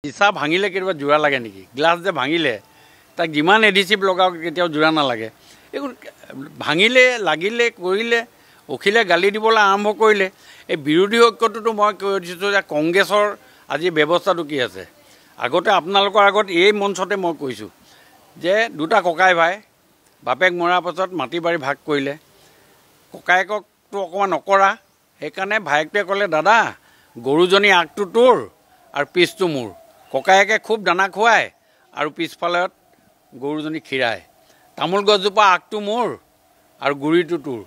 চিচা ভাঙিলে কেতিয়াবা জোৰা লাগে নেকি? গ্লাছ যে ভাঙিলে তাক যিমান এডিচিভ লগাওক কেতিয়াও জোৰা নালাগে। এইবোৰ ভাঙিলে লাগিলে কৰিলে অখিলে গালি দিবলৈ আৰম্ভ কৰিলে। এই বিৰোধী ঐক্যটোতো মই কৈ দিছোঁ যে কংগ্ৰেছৰ আজি ব্যৱস্থাটো কি আছে। আগতে আপোনালোকৰ আগত এই মঞ্চতে মই কৈছোঁ যে দুটা ককাই ভাই বাপেক মৰাৰ পাছত মাটি বাৰী ভাগ কৰিলে। ককায়েককতো অকণমান নকৰা, সেইকাৰণে ভায়েকটোৱে ক'লে দাদা গৰুজনী আগটো তোৰ আৰু পিছটো মোৰ। ককায়েকে খুব দানা খুৱায় আৰু পিছফালত গৰুজনী খীৰায়। তামোল গছজোপা আগটো মোৰ আৰু গুৰিটো তোৰ।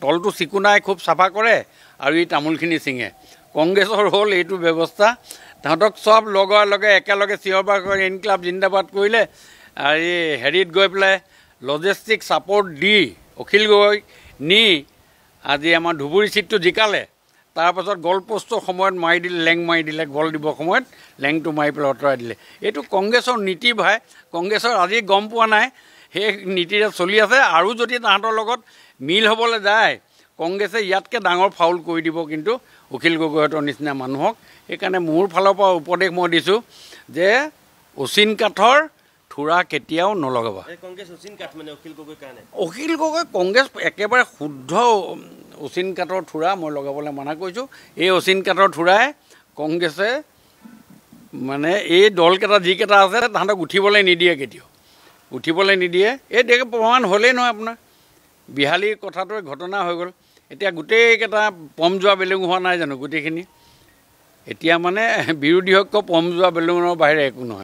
তলটো চিকুণাই খুব চাফা কৰে আৰু এই তামোলখিনি ছিঙে। কংগ্ৰেছৰ হ'ল এইটো ব্যৱস্থা। তাহাঁতক চব লগৰ লগে একেলগে চিঞৰ বাখৰ কৰি ইনকলাব জিন্দাবাদ কৰিলে। আৰু এই হেৰিত গৈ পেলাই লজিষ্টিক ছাপৰ্ট দি অখিল গগৈক নি আজি আমাৰ ধুবুৰী চিটটো জিকালে। তাৰপাছত গল পোষ্টৰ সময়ত মাৰি দিলে, লেং মাৰি দিলে, গল দিবৰ সময়ত লেংটো মাৰি পেলাই আঁতৰাই দিলে। এইটো কংগ্ৰেছৰ নীতি ভাই। কংগ্ৰেছৰ আজি গম পোৱা নাই সেই নীতিৰে চলি আছে। আৰু যদি তাহাঁতৰ লগত মিল হ'বলৈ যায় কংগ্ৰেছে ইয়াতকৈ ডাঙৰ ফাউল কৰি দিব কিন্তু অখিল গগৈহঁতৰ নিচিনা মানুহক। সেইকাৰণে মোৰ ফালৰ পৰা উপদেশ মই দিছোঁ যে অচিন কাঠৰ থোৰা কেতিয়াও নলগাবা। অখিল গগৈ কংগ্ৰেছ একেবাৰে শুদ্ধ অচিন কাঠৰ থোৰা মই লগাবলৈ মানা কৰিছোঁ। এই অচিন কাঠৰ থোৰাই কংগ্ৰেছে মানে এই দলকেইটা যিকেইটা আছে তাহাঁতক উঠিবলৈ নিদিয়ে, কেতিয়াও উঠিবলৈ নিদিয়ে। এই দেখে প্ৰমাণ হ'লেই নহয় আপোনাৰ বিহালীৰ কথাটোৱে ঘটনা হৈ গ'ল। এতিয়া গোটেইকেইটা পম যোৱা বেলুং হোৱা নাই জানো গোটেইখিনি? এতিয়া মানে বিৰোধী ঐক্য পম যোৱা বেলুঙৰ বাহিৰে একো নহয়।